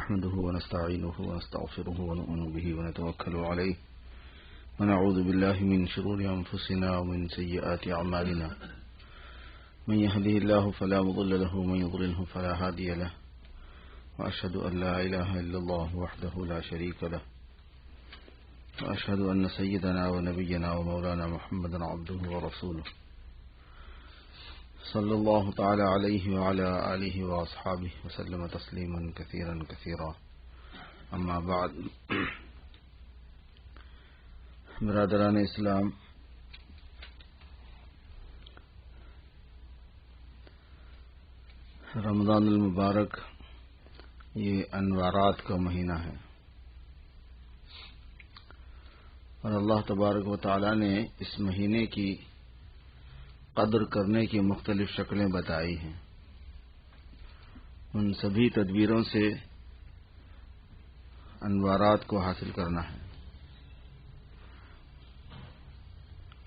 نحمده ونستعينه ونستغفره ونؤمن به ونتوكل عليه ونعوذ بالله من شرور أنفسنا ومن سيئات أعمالنا من يهده الله فلا مضل له ومن يضلله فلا هادي له وأشهد أن لا إله إلا الله وحده لا شريك له وأشهد أن سيدنا ونبينا ومولانا محمدا عبده ورسوله صلى الله تعالى عليه وعلى آله وأصحابه وسلم تسليما كثيرا كثيرا أما بعد برادران اسلام، رمضان المبارک یہ انوارات کا مہینہ ہے اور اللہ تبارک و تعالی نے اس مہینے کی قدر کرنے کی مختلف شکلیں بتائی ہیں۔ ان سبھی تدبیروں سے انوارات کو حاصل کرنا ہے۔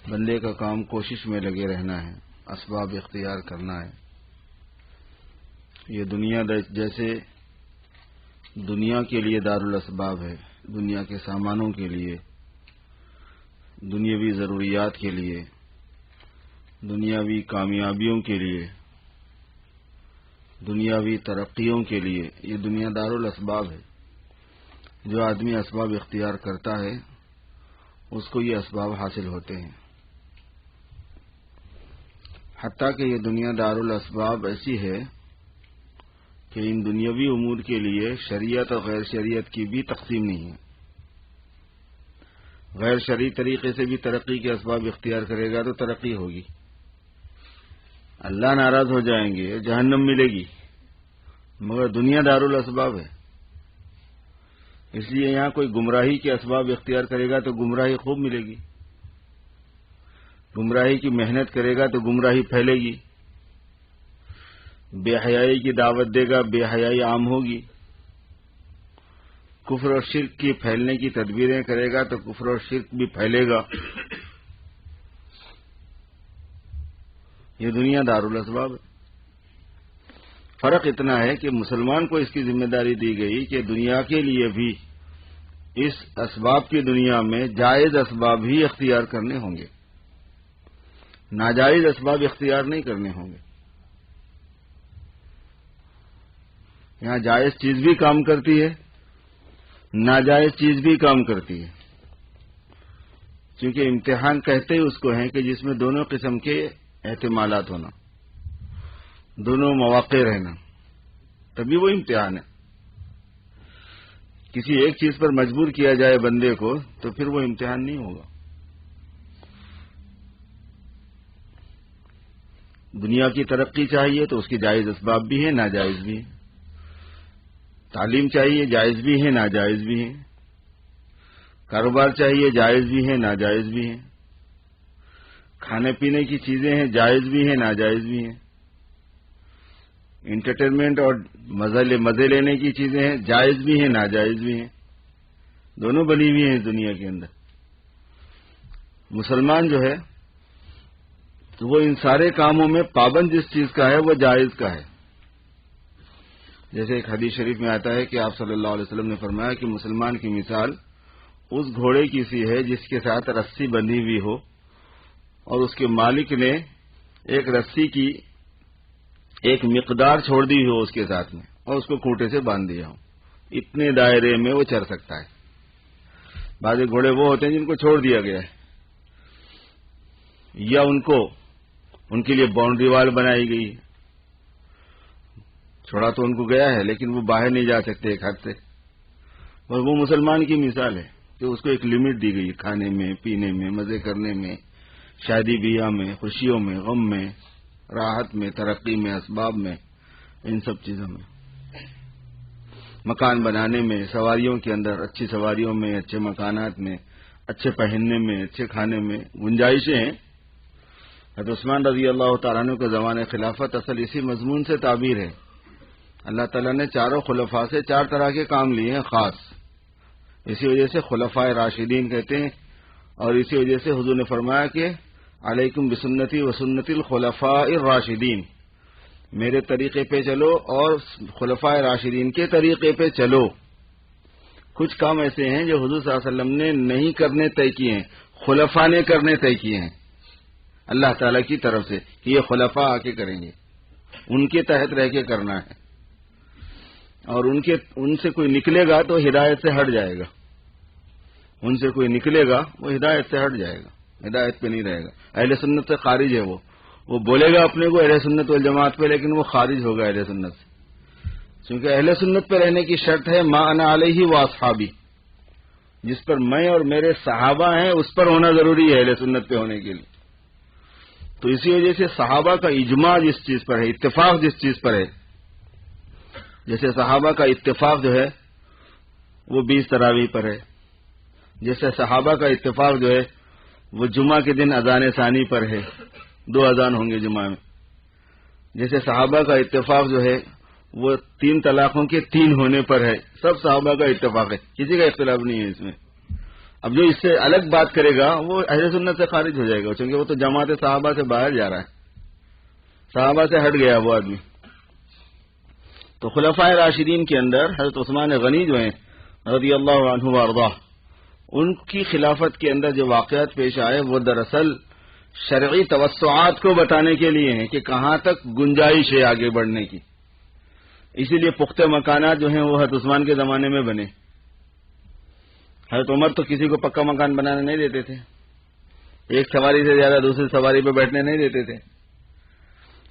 بندے کا کام کوشش میں لگے رہنا ہے، اسباب اختیار کرنا ہے۔ یہ دنیا جیسے دنیا کے لیے دارالاسباب ہے، دنیا کے سامانوں کے لیے، دنیاوی ضروریات کے لیے، دنیاوی کامیابیوں کے لیے، دنیاوی ترقیوں کے لیے یہ دنیا دارالاسباب ہے۔ جو آدمی اسباب اختیار کرتا ہے اس کو یہ اسباب حاصل ہوتے ہیں۔ حتیٰ کہ یہ دنیا دارالاسباب ایسی ہے کہ ان دنیاوی امور کے لیے شریعت اور غیر شریعت کی بھی تقسیم نہیں ہے۔ غیر شرعی طریقے سے بھی ترقی کے اسباب اختیار کرے گا تو ترقی ہوگی، اللہ ناراض ہو جائیں گے، جہنم ملے گی، مگر دنیا دارالاسباب ہے۔ اس لیے یہاں کوئی گمراہی کے اسباب اختیار کرے گا تو گمراہی خوب ملے گی، گمراہی کی محنت کرے گا تو گمراہی پھیلے گی، بے حیائی کی دعوت دے گا، بے حیائی عام ہوگی، کفر اور شرک کی پھیلنے کی تدبیریں کرے گا تو کفر اور شرک بھی پھیلے گا۔ یہ دنیا دارالاسباب ہے۔ فرق اتنا ہے کہ مسلمان کو اس کی ذمہ داری دی گئی کہ دنیا کے لیے بھی اس اسباب کی دنیا میں جائز اسباب ہی اختیار کرنے ہوں گے، ناجائز اسباب اختیار نہیں کرنے ہوں گے۔ یہاں جائز چیز بھی کام کرتی ہے، ناجائز چیز بھی کام کرتی ہے، کیونکہ امتحان کہتے ہی اس کو ہیں کہ جس میں دونوں قسم کے احتمالات ہونا، دونوں مواقع رہنا، تبھی وہ امتحان ہے۔ کسی ایک چیز پر مجبور کیا جائے بندے کو تو پھر وہ امتحان نہیں ہوگا۔ دنیا کی ترقی چاہیے تو اس کی جائز اسباب بھی ہیں، ناجائز بھی ہیں۔ تعلیم چاہیے، جائز بھی ہیں، ناجائز بھی ہیں۔ کاروبار چاہیے، جائز بھی ہیں، ناجائز بھی ہیں۔ کھانے پینے کی چیزیں ہیں، جائز بھی ہیں، ناجائز بھی ہیں۔ انٹرٹینمنٹ اور مزے لینے کی چیزیں ہیں، جائز بھی ہیں، ناجائز بھی ہیں، دونوں بنی ہوئی ہیں اس دنیا کے اندر۔ مسلمان جو ہے تو وہ ان سارے کاموں میں پابند جس چیز کا ہے وہ جائز کا ہے۔ جیسے ایک حدیث شریف میں آتا ہے کہ آپ صلی اللہ علیہ وسلم نے فرمایا کہ مسلمان کی مثال اس گھوڑے کی سی ہے جس کے ساتھ رسی بندھی ہوئی ہو اور اس کے مالک نے ایک رسی کی ایک مقدار چھوڑ دی ہو اس کے ساتھ میں اور اس کو کھوٹے سے باندھ دیا ہو، اتنے دائرے میں وہ چر سکتا ہے۔ بعض گھوڑے وہ ہوتے ہیں جن کو چھوڑ دیا گیا ہے، یا ان کے لیے باؤنڈری وال بنائی گئی ہے، چھوڑا تو ان کو گیا ہے لیکن وہ باہر نہیں جا سکتے ایک حد سے۔ اور وہ مسلمان کی مثال ہے کہ اس کو ایک لمٹ دی گئی، کھانے میں، پینے میں، مزے کرنے میں، شادی بیاہ میں، خوشیوں میں، غم میں، راحت میں، ترقی میں، اسباب میں، ان سب چیزوں میں، مکان بنانے میں، سواریوں کے اندر، اچھی سواریوں میں، اچھے مکانات میں، اچھے پہننے میں، اچھے کھانے میں گنجائشیں ہیں۔ حضرت عثمان رضی اللہ تعالیٰ عنہ کے زمانے خلافت اصل اسی مضمون سے تعبیر ہے۔ اللہ تعالیٰ نے چاروں خلفاء سے 4 طرح کے کام لیے ہیں خاص، اسی وجہ سے خلفائے راشدین کہتے ہیں، اور اسی وجہ سے حضور نے فرمایا کہ علیکم بسنتی و سنت الخلفاء الراشدین، میرے طریقے پہ چلو اور خلفائے راشدین کے طریقے پہ چلو. کچھ کام ایسے ہیں جو حضور صلی اللہ علیہ وسلم نے نہیں کرنے طے کیے ہیں، خلفاء نے کرنے طے کیے ہیں اللہ تعالی کی طرف سے کہ یہ خلفاء آ کے کریں گے، ان کے تحت رہ کے کرنا ہے. اور ان سے کوئی نکلے گا تو ہدایت سے ہٹ جائے گا، ان سے کوئی نکلے گا وہ ہدایت سے ہٹ جائے گا، ہدایت پہ نہیں رہے گا. اہل سنت سے خارج ہے وہ بولے گا اپنے کو اہل سنت والجماعت پہ، لیکن وہ خارج ہوگا اہل سنت سے، کیونکہ اہل سنت پہ رہنے کی شرط ہے ما انا علیہ و اصحابی، جس پر میں اور میرے صحابہ ہیں اس پر ہونا ضروری ہے اہل سنت پہ ہونے کے لیے. تو اسی وجہ سے صحابہ کا اجماع جس چیز پر ہے، اتفاق جس چیز پر ہے، جیسے صحابہ کا اتفاق جو ہے وہ 20 تراویح پر ہے، جیسے صحابہ کا اتفاق جو ہے وہ جمعہ کے دن اذان ثانی پر ہے، 2 اذان ہوں گے جمعہ میں. جیسے صحابہ کا اتفاق جو ہے وہ 3 طلاقوں کے 3 ہونے پر ہے، سب صحابہ کا اتفاق ہے، کسی کا اختلاف نہیں ہے اس میں. اب جو اس سے الگ بات کرے گا وہ اہل سنت سے خارج ہو جائے گا، کیونکہ وہ تو جماعت صحابہ سے باہر جا رہا ہے، صحابہ سے ہٹ گیا وہ آدمی. تو خلفائے راشدین کے اندر حضرت عثمان غنی جو ہیں رضی اللہ عنہ وارضاہ، ان کی خلافت کے اندر جو واقعات پیش آئے وہ دراصل شرعی توسعات کو بتانے کے لیے ہیں کہ کہاں تک گنجائش ہے آگے بڑھنے کی. اسی لیے پختہ مکانات جو ہیں وہ حضرت عثمان کے زمانے میں بنے. حضرت عمر تو کسی کو پکا مکان بنانے نہیں دیتے تھے، ایک سواری سے زیادہ دوسری سواری پہ بیٹھنے نہیں دیتے تھے.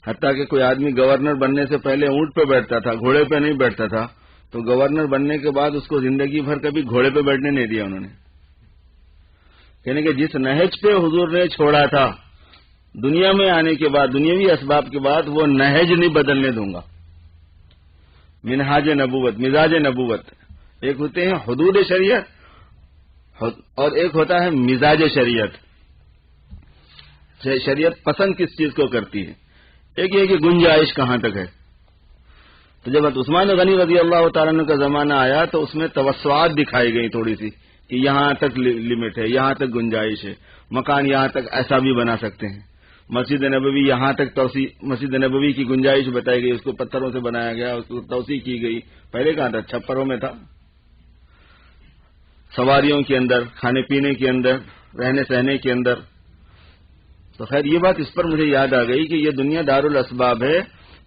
حتیٰ کہ کوئی آدمی گورنر بننے سے پہلے اونٹ پہ بیٹھتا تھا، گھوڑے پہ نہیں بیٹھتا تھا، تو گورنر بننے کے بعد اس کو زندگی بھر کبھی گھوڑے پہ بیٹھنے نہیں دیا انہوں نے. یعنی کہ جس نہج پہ حضور نے چھوڑا تھا دنیا میں آنے کے بعد، دنیاوی اسباب کے بعد، وہ نہج نہیں بدلنے دوں گا. منہاج نبوت، مزاج نبوت، ایک ہوتے ہیں حدود شریعت اور ایک ہوتا ہے مزاج شریعت. شریعت پسند کس چیز کو کرتی ہے، ایک یہ کہ گنجائش کہاں تک ہے. تو جب عثمان غنی رضی اللہ تعالیٰ عنہ کا زمانہ آیا تو اس میں توسعات دکھائی گئی تھوڑی سی کہ یہاں تک لمٹ ہے، یہاں تک گنجائش ہے، مکان یہاں تک ایسا بھی بنا سکتے ہیں. مسجد نبوی یہاں تک توسیع، مسجد نبوی کی گنجائش بتائی گئی، اس کو پتھروں سے بنایا گیا، اس کو توسیع کی گئی. پہلے کہاں تھا، چھپروں میں تھا. سواریوں کے اندر، کھانے پینے کے اندر، رہنے سہنے کے اندر. تو خیر یہ بات اس پر مجھے یاد آ گئی کہ یہ دنیا دارالاسباب ہے،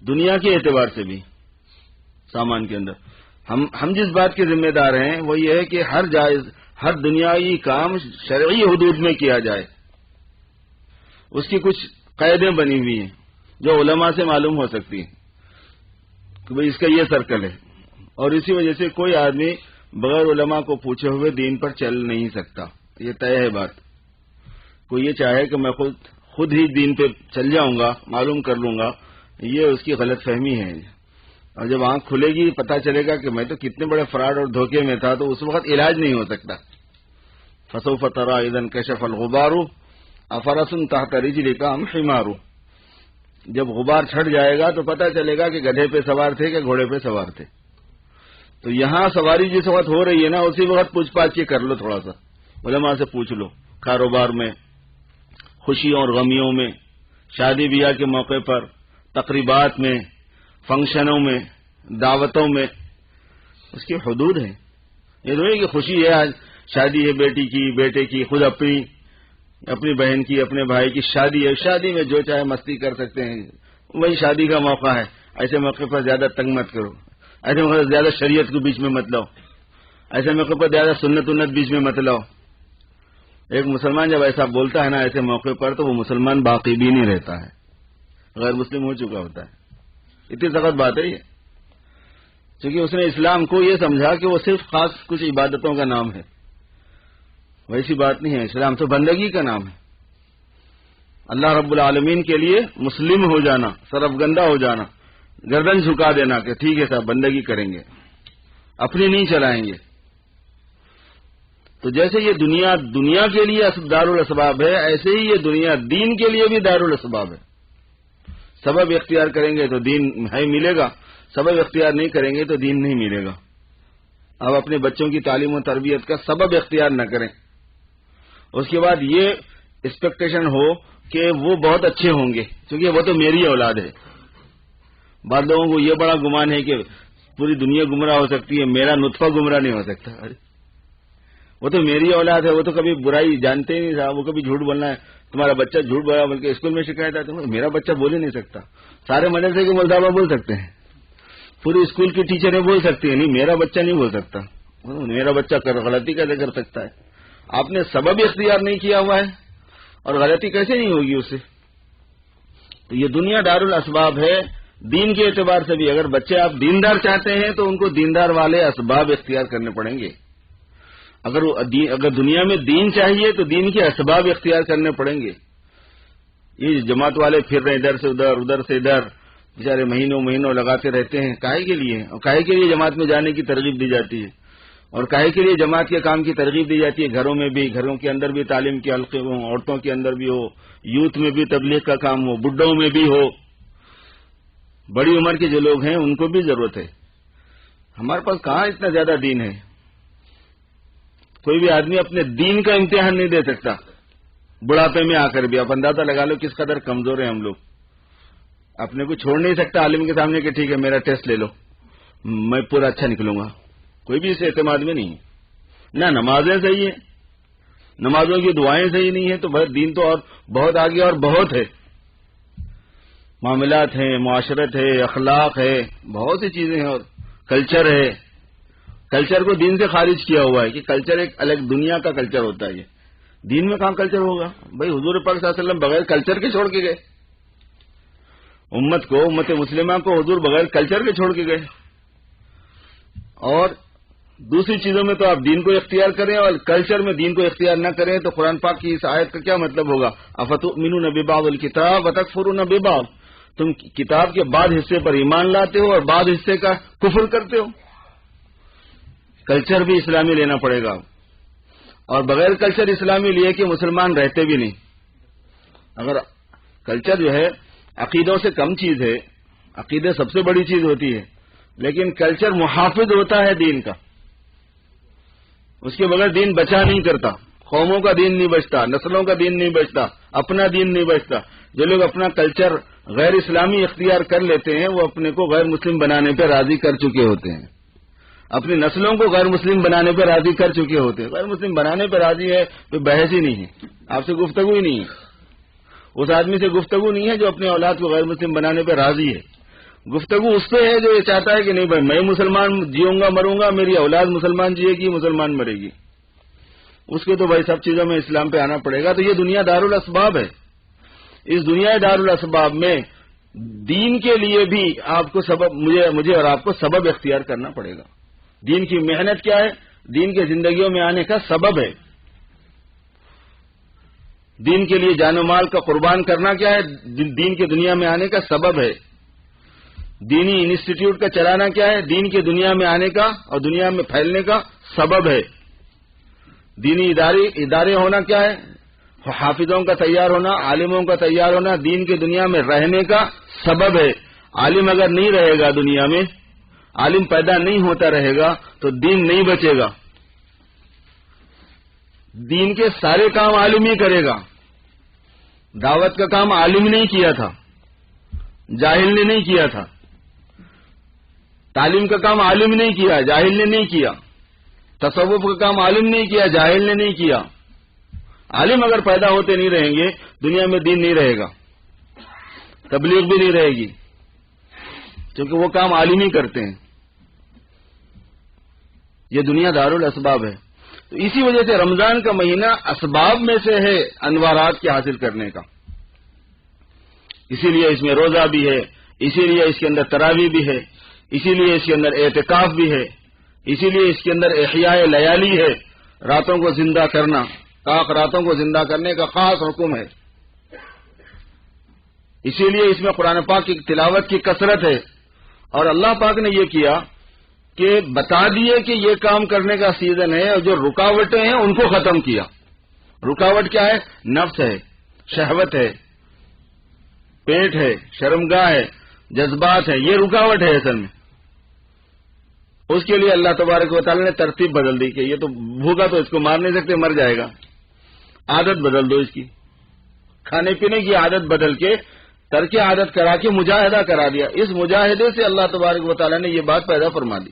دنیا کے اعتبار سے بھی سامان کے اندر. ہم جس بات کے ذمہ دار ہیں وہ یہ ہے کہ ہر دنیاوی کام شرعی حدود میں کیا جائے. اس کی کچھ قیدیں بنی ہوئی ہیں جو علماء سے معلوم ہو سکتی ہیں کہ بھئی اس کا یہ سرکل ہے، اور اسی وجہ سے کوئی آدمی بغیر علماء کو پوچھے ہوئے دین پر چل نہیں سکتا. یہ طے ہے بات. کوئی یہ چاہے کہ میں خود ہی دین پہ چل جاؤں گا، معلوم کر لوں گا، یہ اس کی غلط فہمی ہے. اور جب آنکھ کھلے گی پتہ چلے گا کہ میں تو کتنے بڑے فراڈ اور دھوکے میں تھا، تو اس وقت علاج نہیں ہو سکتا. فسوف ترى اذا انكشف الغبار افرس تحت رجلك ام حمار. جب غبار چھٹ جائے گا تو پتہ چلے گا کہ گدھے پہ سوار تھے کہ گھوڑے پہ سوار تھے. تو یہاں سواری جس وقت ہو رہی ہے نا، اسی وقت پوچھ پاچھ کے کر لو، تھوڑا سا علماء سے پوچھ لو. کاروبار میں، خوشیوں اور غمیوں میں، شادی بیاہ کے موقع پر، تقریبات میں، فنکشنوں میں، دعوتوں میں، اس کی حدود ہیں. یہ تو نہیں کہ خوشی ہے، آج شادی ہے بیٹی کی، بیٹے کی، خود اپنی بہن کی، اپنے بھائی کی شادی ہے، شادی میں جو چاہے مستی کر سکتے ہیں، وہی شادی کا موقع ہے. ایسے موقع پر زیادہ تنگ مت کرو، ایسے موقع پر زیادہ شریعت کو بیچ میں مت لاؤ، ایسے موقع پر زیادہ سنت بیچ میں مت لاؤ. ایک مسلمان جب ایسا بولتا ہے نا ایسے موقع پر، تو وہ مسلمان باقی بھی نہیں رہتا ہے، غیر مسلم ہو چکا ہوتا ہے. اتنی سخت بات ہے یہ، کیونکہ اس نے اسلام کو یہ سمجھا کہ وہ صرف خاص کچھ عبادتوں کا نام ہے. ویسی بات نہیں ہے، اسلام تو بندگی کا نام ہے. اللہ رب العالمین کے لیے مسلم ہو جانا، سرفگندہ ہو جانا، گردن جھکا دینا کہ ٹھیک ہے صاحب بندگی کریں گے، اپنی نہیں چلائیں گے. تو جیسے یہ دنیا کے لیے دارالاسباب ہے، ایسے ہی یہ دنیا دین کے لیے بھی دارالاسباب ہے. سبب اختیار کریں گے تو دین ہے ملے گا، سبب اختیار نہیں کریں گے تو دین نہیں ملے گا. اب اپنے بچوں کی تعلیم و تربیت کا سبب اختیار نہ کریں، اس کے بعد یہ ایکسپیکٹیشن ہو کہ وہ بہت اچھے ہوں گے کیونکہ وہ تو میری اولاد ہے. بعض لوگوں کو یہ بڑا گمان ہے کہ پوری دنیا گمراہ ہو سکتی ہے، میرا نطفہ گمراہ نہیں ہو سکتا. ارے وہ تو میری اولاد ہے، وہ تو کبھی برائی جانتے ہی نہیں صاحب، وہ کبھی جھوٹ بولنا ہے. تمہارا بچہ جھوٹ بولا بلکہ اسکول میں شکایت آتی ہے، میرا بچہ بول ہی نہیں سکتا. سارے مدرسے کے مولدابہ بول سکتے ہیں، پوری اسکول کی ٹیچریں بول سکتی ہیں، نہیں میرا بچہ نہیں بول سکتا. میرا بچہ غلطی کیسے کر سکتا ہے؟ آپ نے سبب اختیار نہیں کیا ہوا ہے اور غلطی کیسے نہیں ہوگی اس سے؟ تو یہ دنیا دارالاسباب ہے. دین کے اعتبار سے بھی اگر بچے آپ دیندار چاہتے ہیں تو ان کو دیندار والے اسباب اختیار کرنے پڑیں گے. اگر دنیا میں دین چاہیے تو دین کے اسباب اختیار کرنے پڑیں گے. یہ جماعت والے پھر رہے ادھر سے ادھر، ادھر سے ادھر، بیچارے مہینوں مہینوں لگاتے رہتے ہیں. کاہے کے لیے؟ اور کاہے کے لیے جماعت میں جانے کی ترغیب دی جاتی ہے، اور کاہے کے لیے جماعت کے کام کی ترغیب دی جاتی ہے؟ گھروں میں بھی، گھروں کے اندر بھی تعلیم کے حلقے ہوں، عورتوں کے اندر بھی ہو، یوتھ میں بھی تبلیغ کا کام ہو، بڈھوں میں بھی ہو، بڑی عمر کے جو لوگ ہیں ان کو بھی ضرورت ہے. ہمارے پاس کہاں اتنا زیادہ دین ہے؟ کوئی بھی آدمی اپنے دین کا امتحان نہیں دے سکتا بڑھاپے میں آ کر بھی. آپ اندازہ لگا لو کس قدر کمزور ہیں ہم لوگ. اپنے کو چھوڑ نہیں سکتا عالم کے سامنے کہ ٹھیک ہے میرا ٹیسٹ لے لو، میں پورا اچھا نکلوں گا. کوئی بھی اس اعتماد میں نہیں ہے. نہ نمازیں صحیح ہیں، نمازوں کی دعائیں صحیح نہیں ہیں تو دین تو اور بہت آگے اور بہت ہے. معاملات ہیں، معاشرت ہے، اخلاق ہے، بہت سی چیزیں ہیں، اور کلچر ہے. کلچر کو دین سے خارج کیا ہوا ہے کہ کلچر ایک الگ دنیا کا کلچر ہوتا ہے. یہ دین میں کہاں کلچر ہوگا؟ بھائی حضور پاک صلی اللہ علیہ وسلم بغیر کلچر کے چھوڑ کے گئے امت مسلمہ کو. حضور بغیر کلچر کے چھوڑ کے گئے. اور دوسری چیزوں میں تو آپ دین کو اختیار کریں اور کلچر میں دین کو اختیار نہ کریں تو قرآن پاک کی اس آیت کا کیا مطلب ہوگا؟ افتؤمنون ببعض الکتاب وتکفرون ببعض. تم کتاب کے بعض حصے پر ایمان لاتے ہو اور بعض حصے کا کفر کرتے ہو. کلچر بھی اسلامی لینا پڑے گا، اور بغیر کلچر اسلامی لیے کہ مسلمان رہتے بھی نہیں. اگر کلچر جو ہے عقیدوں سے کم چیز ہے، عقیدے سب سے بڑی چیز ہوتی ہے، لیکن کلچر محافظ ہوتا ہے دین کا. اس کے بغیر دین بچا نہیں کرتا. قوموں کا دین نہیں بچتا، نسلوں کا دین نہیں بچتا، اپنا دین نہیں بچتا. جو لوگ اپنا کلچر غیر اسلامی اختیار کر لیتے ہیں وہ اپنے کو غیر مسلم بنانے پہ راضی کر چکے ہوتے ہیں، اپنی نسلوں کو غیر مسلم بنانے پہ راضی کر چکے ہوتے ہیں. غیر مسلم بنانے پہ راضی ہے تو بحث ہی نہیں ہے، آپ سے گفتگو ہی نہیں ہے. اس آدمی سے گفتگو نہیں ہے جو اپنے اولاد کو غیر مسلم بنانے پہ راضی ہے. گفتگو اس سے ہے جو یہ چاہتا ہے کہ نہیں بھائی میں مسلمان جیوں گا مروں گا، میری اولاد مسلمان جیے گی مسلمان مرے گی. اس کے تو بھائی سب چیزوں میں اسلام پہ آنا پڑے گا. تو یہ دنیا دارالاسباب ہے. اس دنیا دارالاسباب میں دین کے لیے بھی آپ کو سبب مجھے اور آپ کو سبب اختیار کرنا پڑے گا. دین کی محنت کیا ہے؟ دین کے زندگیوں میں آنے کا سبب ہے. دین کے لیے جان و مال کا قربان کرنا کیا ہے؟ دین کے دنیا میں آنے کا سبب ہے. دینی انسٹیٹیوٹ کا چلانا کیا ہے؟ دین کے دنیا میں آنے کا اور دنیا میں پھیلنے کا سبب ہے. دینی ادارے ہونا کیا ہے؟ حافظوں کا تیار ہونا، عالموں کا تیار ہونا دین کے دنیا میں رہنے کا سبب ہے. عالم اگر نہیں رہے گا دنیا میں، عالم پیدا نہیں ہوتا رہے گا تو دین نہیں بچے گا. دین کے سارے کام عالم ہی کرے گا. دعوت کا کام عالم نے کیا تھا، جاہل نے نہیں کیا تھا. تعلیم کا کام عالم نے کیا، جاہل نے نہیں کیا. تصوف کا کام عالم نے کیا، جاہل نے نہیں کیا. عالم اگر پیدا ہوتے نہیں رہیں گے دنیا میں دین نہیں رہے گا، تبلیغ بھی نہیں رہے گی، کیونکہ وہ کام عالم ہی کرتے ہیں. یہ دنیا دارالاسباب ہے. تو اسی وجہ سے رمضان کا مہینہ اسباب میں سے ہے انوارات کے حاصل کرنے کا. اسی لیے اس میں روزہ بھی ہے، اسی لیے اس کے اندر تراویح بھی ہے، اسی لیے اس کے اندر اعتکاف بھی ہے، اسی لیے اس کے اندر احیاء لیالی ہے، راتوں کو زندہ کرنا. طاق راتوں کو زندہ کرنے کا خاص حکم ہے. اسی لیے اس میں قرآن پاک کی تلاوت کی کثرت ہے. اور اللہ پاک نے یہ کیا کہ بتا دیے کہ یہ کام کرنے کا سیزن ہے، اور جو رکاوٹیں ہیں ان کو ختم کیا. رکاوٹ کیا ہے؟ نفس ہے، شہوت ہے، پیٹ ہے، شرمگاہ ہے، جذبات ہے. یہ رکاوٹ ہے اصل میں. اس کے لیے اللہ تبارک و تعالی نے ترتیب بدل دی کہ یہ تو بھوکا تو اس کو مار نہیں سکتے، مر جائے گا. عادت بدل دو اس کی، کھانے پینے کی عادت بدل کے ترک عادت کرا کے مجاہدہ کرا دیا. اس مجاہدے سے اللہ تبارک و تعالیٰ نے یہ بات پیدا فرما دی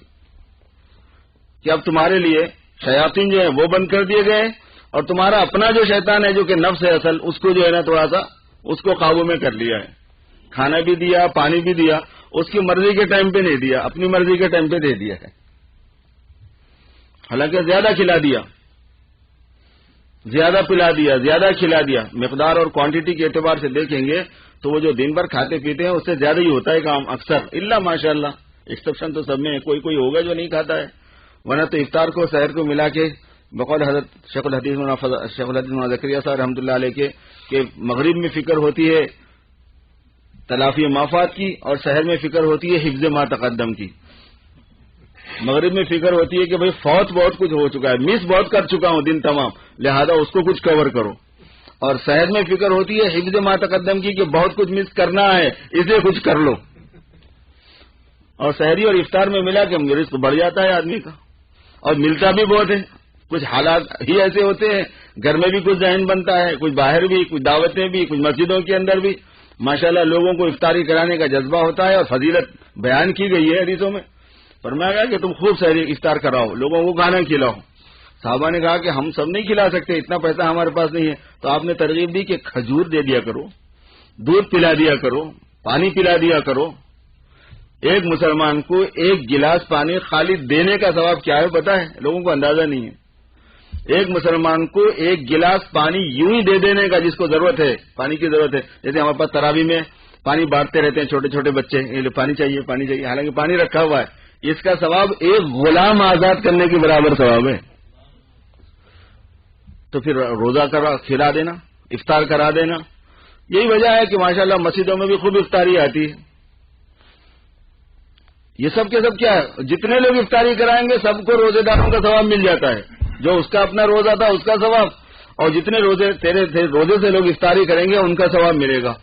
کہ اب تمہارے لیے شیاطین جو ہیں وہ بند کر دیے گئے اور تمہارا اپنا جو شیطان ہے جو کہ نفس ہے اصل، اس کو جو ہے نا تھوڑا سا اس کو قابو میں کر لیا ہے. کھانا بھی دیا، پانی بھی دیا، اس کی مرضی کے ٹائم پہ نہیں دیا، اپنی مرضی کے ٹائم پہ دے دیا ہے. حالانکہ زیادہ کھلا دیا، زیادہ پلا دیا، زیادہ کھلا دیا. مقدار اور کوانٹٹی کے اعتبار سے دیکھیں گے تو وہ جو دن بھر کھاتے پیتے ہیں اس سے زیادہ ہی ہوتا ہے کام اکثر، الا ماشاء اللہ ایکسپشن تو سب میں ہے، کوئی ہوگا جو نہیں کھاتا ہے. ورنہ تو افطار کو سحر کو ملا کے بقول حضرت شیخ الحدیث مولانا زکریا صاحب رحمۃ اللہ علیہ کے کہ مغرب میں فکر ہوتی ہے تلافی مافات کی اور سحر میں فکر ہوتی ہے حفظ ما تقدم کی. مغرب میں فکر ہوتی ہے کہ بھئی فوت بہت کچھ ہو چکا ہے، مس بہت کر چکا ہوں دن تمام، لہذا اس کو کچھ کور کرو. اور سحر میں فکر ہوتی ہے حفظ ما تقدم کی کہ بہت کچھ مس کرنا ہے اسے کچھ کر لو. اور سحری اور افطار میں ملا کہ رزق بڑھ جاتا ہے آدمی کا اور ملتا بھی بہت ہے. کچھ حالات ہی ایسے ہوتے ہیں، گھر میں بھی کچھ ذہن بنتا ہے، کچھ باہر بھی، کچھ دعوتیں بھی، کچھ مسجدوں کے اندر بھی ماشاءاللہ لوگوں کو افطاری کرانے کا جذبہ ہوتا ہے اور فضیلت بیان کی گئی ہے حدیثوں میں. فرمایا گیا کہ تم خوب سحری افطار کراؤ، لوگوں کو کھانا کھلاؤ. صحابہ نے کہا کہ ہم سب نہیں کھلا سکتے، اتنا پیسہ ہمارے پاس نہیں ہے. تو آپ نے ترغیب دی کہ کھجور دے دیا کرو، دودھ پلا دیا کرو، پانی پلا دیا کرو. ایک مسلمان کو ایک گلاس پانی خالی دینے کا ثواب کیا ہے پتہ ہے؟ لوگوں کو اندازہ نہیں ہے. ایک مسلمان کو ایک گلاس پانی یوں ہی دے دینے کا، جس کو ضرورت ہے، پانی کی ضرورت ہے. جیسے ہمارے پاس تراویح میں پانی بانٹتے رہتے ہیں چھوٹے چھوٹے بچے، یہ پانی چاہیے پانی چاہیے، حالانکہ پانی رکھا ہوا ہے. اس کا ثواب ایک غلام آزاد کرنے کے برابر ثواب ہے. تو پھر روزہ کھلا دینا، افطار کرا دینا. یہی وجہ ہے کہ ماشاءاللہ مسجدوں میں بھی خوب افطاری آتی ہے. یہ سب کے سب کیا ہے؟ جتنے لوگ افطاری کرائیں گے سب کو روزے داروں کا ثواب مل جاتا ہے، جو اس کا اپنا روزہ تھا اس کا ثواب، اور جتنے روزے تیرے روزے سے لوگ افطاری کریں گے ان کا ثواب ملے گا.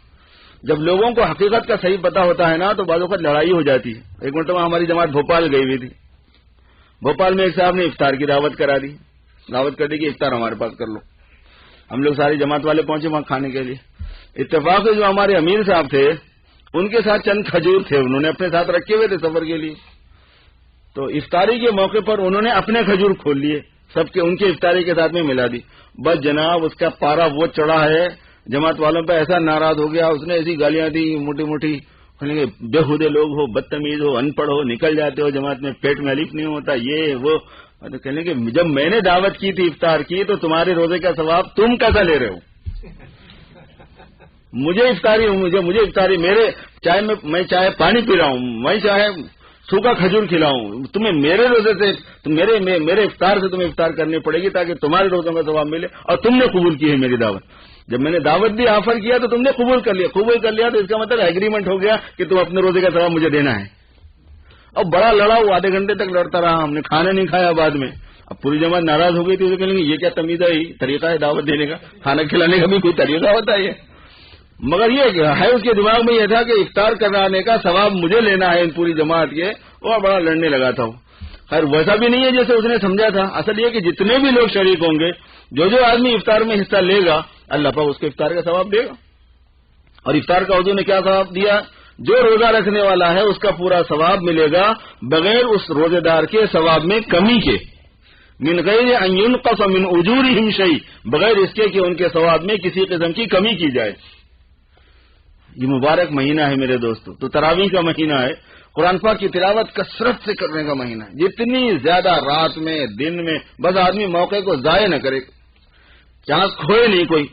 جب لوگوں کو حقیقت کا صحیح پتہ ہوتا ہے نا تو بعض اوقات لڑائی ہو جاتی ہے. ایک مرتبہ ہماری جماعت بھوپال گئی ہوئی تھی. بھوپال میں ایک صاحب نے افطار کی دعوت کرا دی، دعوت کر دی کہ افطار ہمارے پاس کر لو. ہم لوگ ساری جماعت والے پہنچے وہاں کھانے کے لیے. اتفاق سے جو ہمارے امیر صاحب تھے ان کے ساتھ چند کھجور تھے، انہوں نے اپنے ساتھ رکھے ہوئے تھے سفر کے لیے. تو افطاری کے موقع پر انہوں نے اپنے کھجور کھول لیے، سب کے ان کے افطاری کے ساتھ میں ملا دی. بس جناب اس کا پارا وہ چڑھا ہے، جماعت والوں پہ ایسا ناراض ہو گیا، اس نے ایسی گالیاں دی موٹی موٹی، بےہودے لوگ ہو، بدتمیز ہو، ان پڑھ ہو، نکل جاتے ہو جماعت میں، پیٹ میں الف نہیں ہوتا، یہ وہ. کہنے کہ جب میں نے دعوت کی تھی افطار کی تو تمہارے روزے کا ثواب تم کیسا لے رہے ہو؟ مجھے افطاری میرے چاہے میں چاہے پانی پی رہا ہوں، میں چاہے سوکھا کھجور کھلاؤں، تمہیں میرے روزے سے میرے افطار سے تمہیں افطار کرنی پڑے گی تاکہ تمہارے روزوں کا ثواب ملے. اور تم نے قبول کی ہے میری دعوت. جب میں نے دعوت دی، آفر کیا تو تم نے قبول کر لیا تو اس کا مطلب ایگریمنٹ ہو گیا کہ تم اپنے روزے کا ثواب مجھے دینا ہے. اب بڑا لڑا وہ، آدھے گھنٹے تک لڑتا رہا، ہم نے کھانا نہیں کھایا بعد میں. اب پوری جماعت ناراض ہو گئی تھی، کہیں گے یہ کیا تمیز ہے، طریقہ ہے دعوت دینے کا، کھانا کھلانے کا بھی کوئی طریقہ ہوتا ہے. مگر یہ ہے اس کے دماغ میں یہ تھا کہ افطار کرانے کا ثواب مجھے لینا ہے ان پوری جماعت کے، اور بڑا لڑنے لگا تھا. خیر ویسا بھی نہیں ہے جیسے اس نے سمجھا تھا. اصل یہ کہ جتنے بھی لوگ شریک ہوں گے، جو آدمی افطار میں حصہ لے گا اللہ پاک اس کو افطار کا ثواب دے گا. اور افطار کا حضور نے کیا ثواب دیا؟ جو روزہ رکھنے والا ہے اس کا پورا ثواب ملے گا بغیر اس روزے دار کے ثواب میں کمی کے. من غیر ان ينقص من اجورهم شيء، بغیر اس کے کہ ان کے ثواب میں کسی قسم کی کمی کی جائے. یہ مبارک مہینہ ہے میرے دوستو، تو تراویح کا مہینہ ہے، قرآن پاک کی تلاوت کثرت سے کرنے کا مہینہ ہے. جتنی زیادہ رات میں دن میں، بس آدمی موقع کو ضائع نہ کرے، چانس کھوئے نہیں کوئی.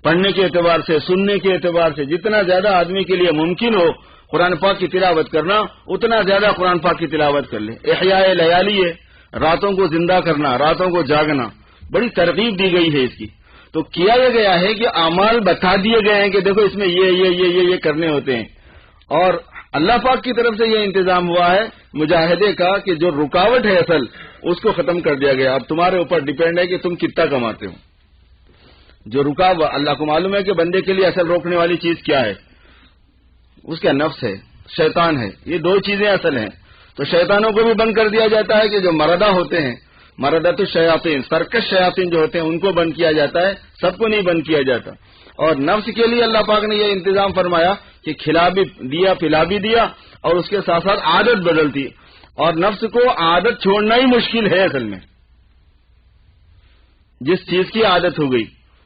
پڑھنے کے اعتبار سے، سننے کے اعتبار سے جتنا زیادہ آدمی کے لیے ممکن ہو قرآن پاک کی تلاوت کرنا، اتنا زیادہ قرآن پاک کی تلاوت کر لے. احیاء لیالی ہے، راتوں کو زندہ کرنا، راتوں کو جاگنا، بڑی ترغیب دی گئی ہے اس کی. تو کیا یہ گیا ہے کہ اعمال بتا دیے گئے ہیں کہ دیکھو اس میں یہ کرنے ہوتے ہیں. اور اللہ پاک کی طرف سے یہ انتظام ہوا ہے مجاہدے کا کہ جو رکاوٹ ہے اصل اس کو ختم کر دیا گیا. اب تمہارے اوپر ڈیپینڈ ہے کہ تم کتنا کماتے ہو. جو رکاوٹ، اللہ کو معلوم ہے کہ بندے کے لیے اصل روکنے والی چیز کیا ہے، اس کا نفس ہے، شیطان ہے. یہ دو چیزیں اصل ہیں. تو شیطانوں کو بھی بند کر دیا جاتا ہے کہ جو مردہ ہوتے ہیں، مردۃ الشیاطین، سرکش شیاطین جو ہوتے ہیں ان کو بند کیا جاتا ہے، سب کو نہیں بند کیا جاتا. اور نفس کے لیے اللہ پاک نے یہ انتظام فرمایا کہ کھلا بھی دیا پلا بھی دیا اور اس کے ساتھ ساتھ عادت بدلتی ہے، اور نفس کو عادت چھوڑنا ہی مشکل ہے اصل میں. جس چیز کی عادت ہو گئی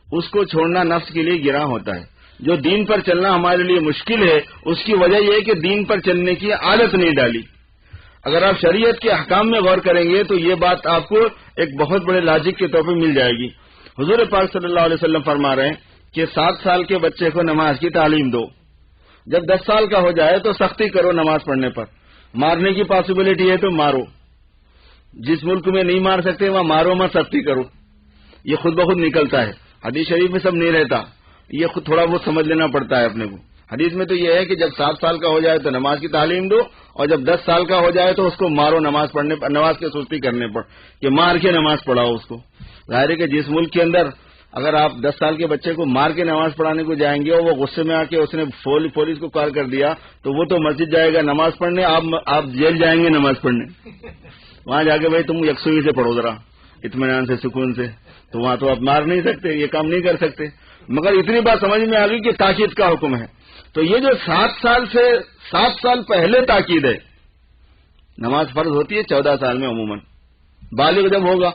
اس کو چھوڑنا نفس کے لیے گراں ہوتا ہے. جو دین پر چلنا ہمارے لیے مشکل ہے اس کی وجہ یہ ہے کہ دین پر چلنے کی عادت نہیں ڈالی. اگر آپ شریعت کے احکام میں غور کریں گے تو یہ بات آپ کو ایک بہت بڑے لاجک کے طور پہ مل جائے گی. حضور پاک صلی اللہ علیہ وسلم فرما رہے ہیں کہ 7 سال کے بچے کو نماز کی تعلیم دو، جب 10 سال کا ہو جائے تو سختی کرو نماز پڑھنے پر. مارنے کی پاسبلٹی ہے تو مارو، جس ملک میں نہیں مار سکتے وہاں مارو مت، سختی کرو. یہ خود بخود نکلتا ہے، حدیث شریف میں سب نہیں رہتا، یہ خود تھوڑا بہت سمجھ لینا پڑتا ہے اپنے کو. حدیث میں تو یہ ہے کہ جب 7 سال کا ہو جائے تو نماز کی تعلیم دو، اور جب 10 سال کا ہو جائے تو اس کو مارو نماز پڑھنے پر، نماز کے سستی کرنے پر، کہ مار کے نماز پڑھاؤ اس کو. ظاہر ہے کہ جس ملک کے اندر اگر آپ 10 سال کے بچے کو مار کے نماز پڑھانے کو جائیں گے اور وہ غصے میں آ کے اس نے پولیس کو کال کر دیا تو وہ تو مسجد جائے گا نماز پڑھنے، آپ جیل جائیں گے نماز پڑھنے. وہاں جا کے بھائی تم یکسوئی سے پڑھو ذرا اطمینان سے سکون سے، تو وہاں تو آپ مار نہیں سکتے، یہ کام نہیں کر سکتے. مگر اتنی بات سمجھ میں آ گئی کہ تاکید کا حکم ہے. تو یہ جو 7 سال پہلے تاکید ہے، نماز فرض ہوتی ہے 14 سال میں عموماً. بالغ جب ہوگا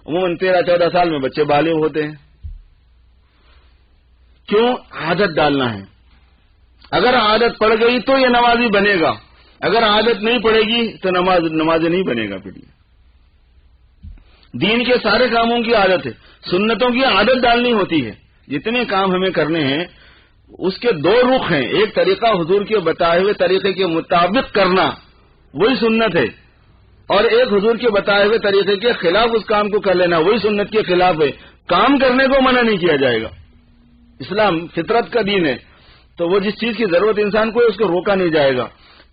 عموماً 13-14 سال میں بچے بالغ ہوتے ہیں. کیوں؟ عادت ڈالنا ہے. اگر عادت پڑ گئی تو یہ نمازی بنے گا، اگر عادت نہیں پڑے گی تو نمازی نہیں بنے گا. پھر دین کے سارے کاموں کی عادت ہے، سنتوں کی عادت ڈالنی ہوتی ہے. جتنے کام ہمیں کرنے ہیں اس کے 2 رخ ہیں. ایک طریقہ حضور کے بتائے ہوئے طریقے کے مطابق کرنا، وہی سنت ہے، اور ایک حضور کے بتائے ہوئے طریقے کے خلاف اس کام کو کر لینا، وہی سنت کے خلاف ہے. کام کرنے کو منع نہیں کیا جائے گا. اسلام فطرت کا دین ہے، تو وہ جس چیز کی ضرورت انسان کو ہے اس کو روکا نہیں جائے گا.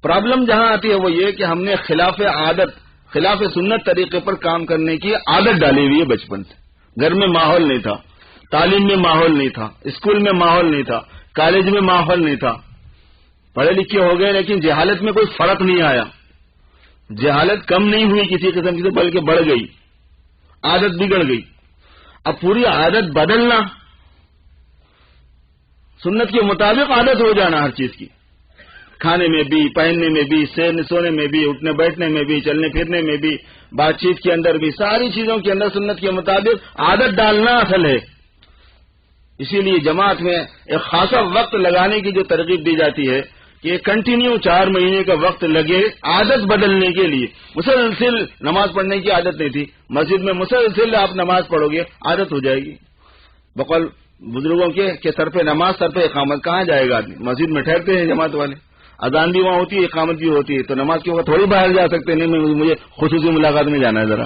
پرابلم جہاں آتی ہے وہ یہ کہ ہم نے خلاف سنت طریقے پر کام کرنے کی عادت ڈالی ہوئی ہے بچپن سے. گھر میں ماحول نہیں تھا، تعلیم میں ماحول نہیں تھا، اسکول میں ماحول نہیں تھا، کالج میں ماحول نہیں تھا. پڑھے لکھے ہو گئے لیکن جہالت میں کوئی فرق نہیں آیا، جہالت کم نہیں ہوئی کسی قسم کی، بلکہ بڑھ گئی، عادت بگڑ گئی. اب پوری عادت بدلنا، سنت کے مطابق عادت ہو جانا ہر چیز کی، کھانے میں بھی، پہننے میں بھی، سونے میں بھی، اٹھنے بیٹھنے میں بھی، چلنے پھرنے میں بھی، بات چیت کے اندر بھی، ساری چیزوں کے اندر سنت کے مطابق عادت ڈالنا اصل ہے. اسی لیے جماعت میں ایک خاصا وقت لگانے کی جو ترغیب دی جاتی ہے کہ کنٹینیو 4 مہینے کا وقت لگے عادت بدلنے کے لیے. مسلسل نماز پڑھنے کی عادت نہیں تھی، مسجد میں مسلسل آپ نماز پڑھو گے عادت ہو جائے گی. بقول بزرگوں کے سر پہ نماز، سر پہ اقامت، کہاں جائے گا آدمی؟ مسجد میں ٹھہرتے ہیں جماعت والے، اذان بھی وہاں ہوتی ہے، اقامت بھی ہوتی ہے، تو نماز کے وقت تھوڑی باہر جا سکتے. نہیں مجھے خصوصی ملاقات میں جانا ہے، ذرا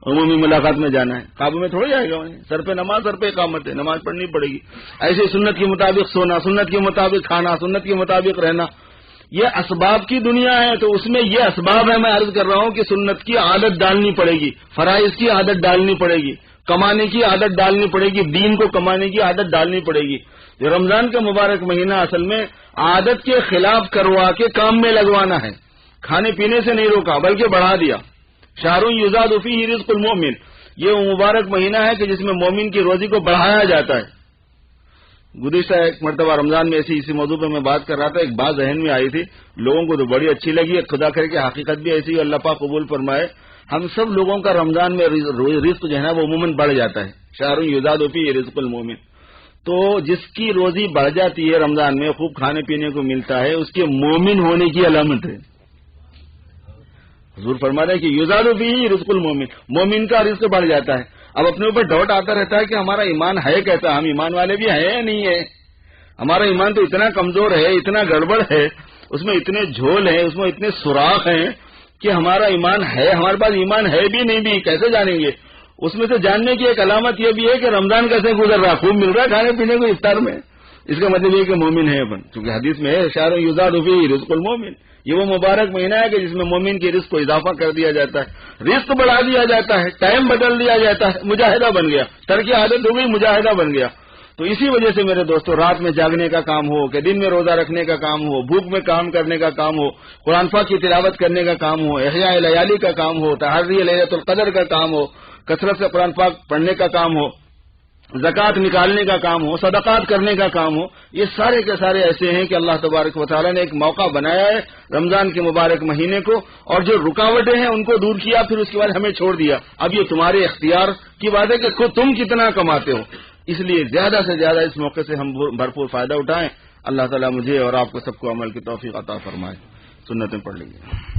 عمومی ملاقات میں جانا ہے، قابو میں تھوڑی جائے گا. سر پہ نماز، سر پہ اقامت ہے، نماز پڑھنی پڑے گی. ایسے سنت کے مطابق سونا، سنت کے مطابق کھانا، سنت کے مطابق رہنا، یہ اسباب کی دنیا ہے. تو اس میں یہ اسباب ہے، میں عرض کر رہا ہوں کہ سنت کی عادت ڈالنی پڑے گی، فرائض کی عادت ڈالنی پڑے گی، کمانے کی عادت ڈالنی پڑے گی، دین کو کمانے کی عادت ڈالنی پڑے گی. جو رمضان کا مبارک مہینہ اصل میں عادت کے خلاف کروا کے کام میں لگوانا ہے. کھانے پینے سے نہیں روکا بلکہ بڑھا دیا. شہر یزاد فیہ رزق المومن، یہ وہ مبارک مہینہ ہے کہ جس میں مومن کی روزی کو بڑھایا جاتا ہے. گزشتہ ایک مرتبہ رمضان میں اسی موضوع پہ میں بات کر رہا تھا، ایک بات ذہن میں آئی تھی، لوگوں کو تو بڑی اچھی لگی. خدا کرے کہ حقیقت بھی ایسی، اللہ پاک قبول فرمائے. ہم سب لوگوں کا رمضان میں رزق جو ہے نا وہ عموماً بڑھ جاتا ہے. شہر یزاد فیہ رزق المومن، تو جس کی روزی بڑھ جاتی ہے رمضان میں، خوب کھانے پینے کو ملتا ہے، اس کے مومن ہونے کی علامت ہے. حضور فرما رہے ہیں کہ یزاد فیہ رزق المومن، مومن کا رزق بڑھ جاتا ہے. اب اپنے اوپر ڈاؤٹ آتا رہتا ہے کہ ہمارا ایمان ہے کیسا، ہم ایمان والے بھی ہیں یا نہیں ہے. ہمارا ایمان تو اتنا کمزور ہے، اتنا گڑبڑ ہے، اس میں اتنے جھول ہیں، اس میں اتنے سوراخ ہیں کہ ہمارا ایمان ہے، ہمارے پاس ایمان ہے بھی نہیں بھی، کیسے جانیں گے؟ اس میں سے جاننے کی ایک علامت یہ بھی ہے کہ رمضان کیسے گزر رہا، خوب مل رہا ہے کھانے پینے کو افطار میں. اس کا مطلب یہ کہ مومن ہے اپن، کیونکہ حدیث میں ہے شہر یزاد فیہ رزق المومن. یہ وہ مبارک مہینہ ہے کہ جس میں مومن کی رزق کو اضافہ کر دیا جاتا ہے، رزق بڑھا دیا جاتا ہے، ٹائم بدل دیا جاتا ہے، مجاہدہ بن گیا، ترک عادت ہو گئی، مجاہدہ بن گیا. تو اسی وجہ سے میرے دوستو، رات میں جاگنے کا کام ہو کہ دن میں روزہ رکھنے کا کام ہو، بھوک میں کام کرنے کا کام ہو، قرآن پاک کی تلاوت کرنے کا کام ہو، احیاء لیالی کا کام ہو، تحری لیلۃ القدر کا کام ہو، کثرت سے قرآن پاک پڑھنے کا کام ہو، زکوٰۃ نکالنے کا کام ہو، صدقات کرنے کا کام ہو، یہ سارے کے سارے ایسے ہیں کہ اللہ تبارک و تعالیٰ نے ایک موقع بنایا ہے رمضان کے مبارک مہینے کو، اور جو رکاوٹیں ہیں ان کو دور کیا، پھر اس کے بعد ہمیں چھوڑ دیا۔ اب یہ تمہارے اختیار کی بات ہے کہ تم کتنا کماتے ہو، اس لیے زیادہ سے زیادہ اس موقع سے ہم بھرپور فائدہ اٹھائیں۔ اللہ تعالیٰ مجھے اور آپ کو سب کو عمل کی توفیق عطا فرمائے۔ سنتیں پڑھ لیجیے۔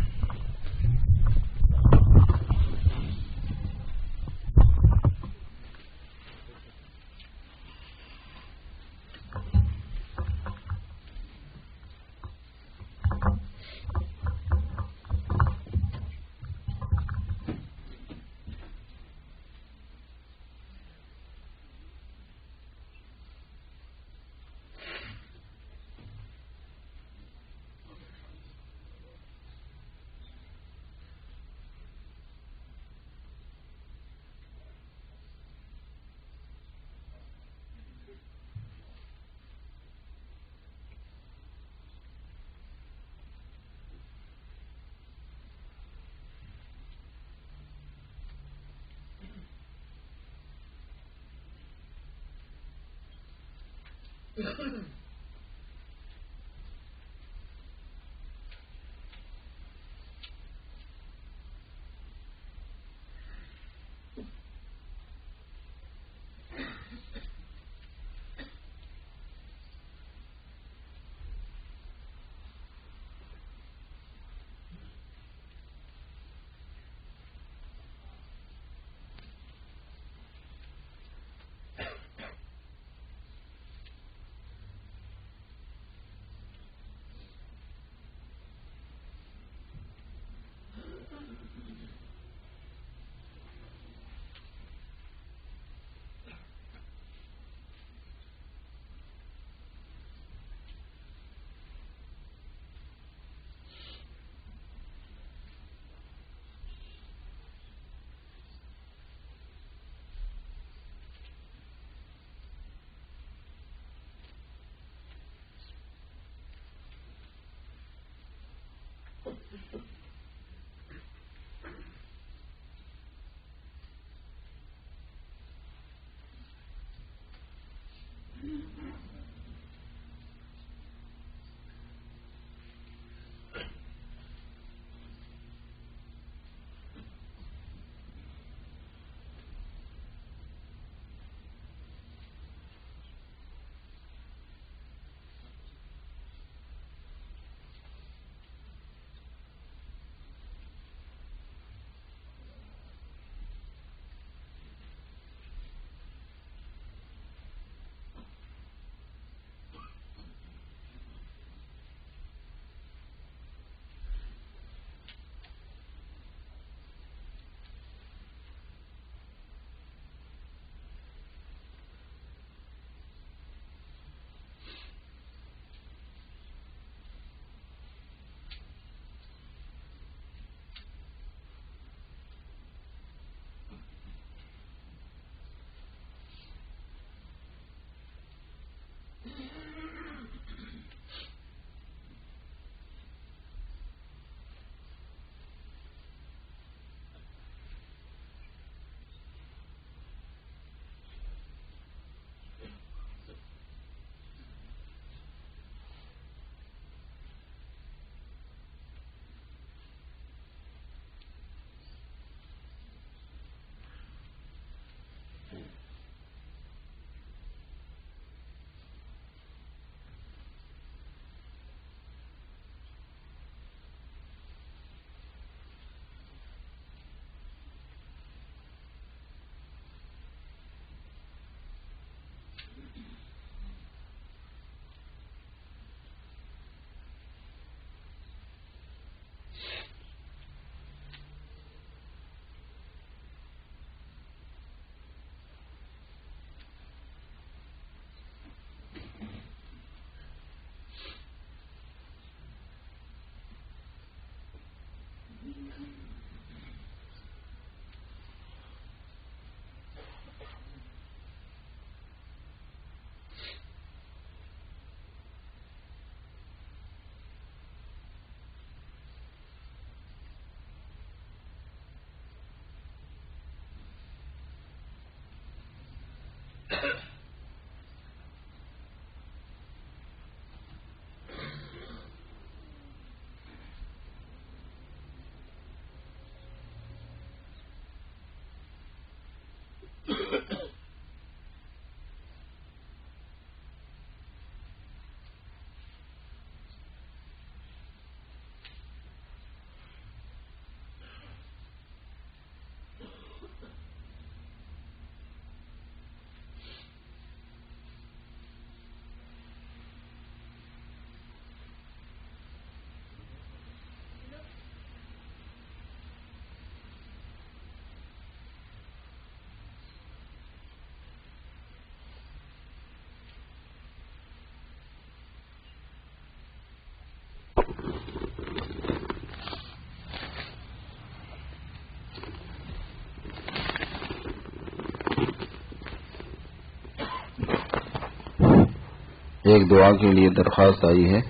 ایک دعا کے لیے درخواست آئی ہے،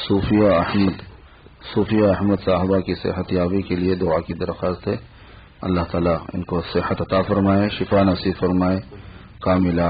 صوفیہ احمد صاحبہ کی صحت یابی کے لیے دعا کی درخواست ہے۔ اللہ تعالیٰ ان کو صحت عطا فرمائے، شفا نصیب فرمائے، کاملہ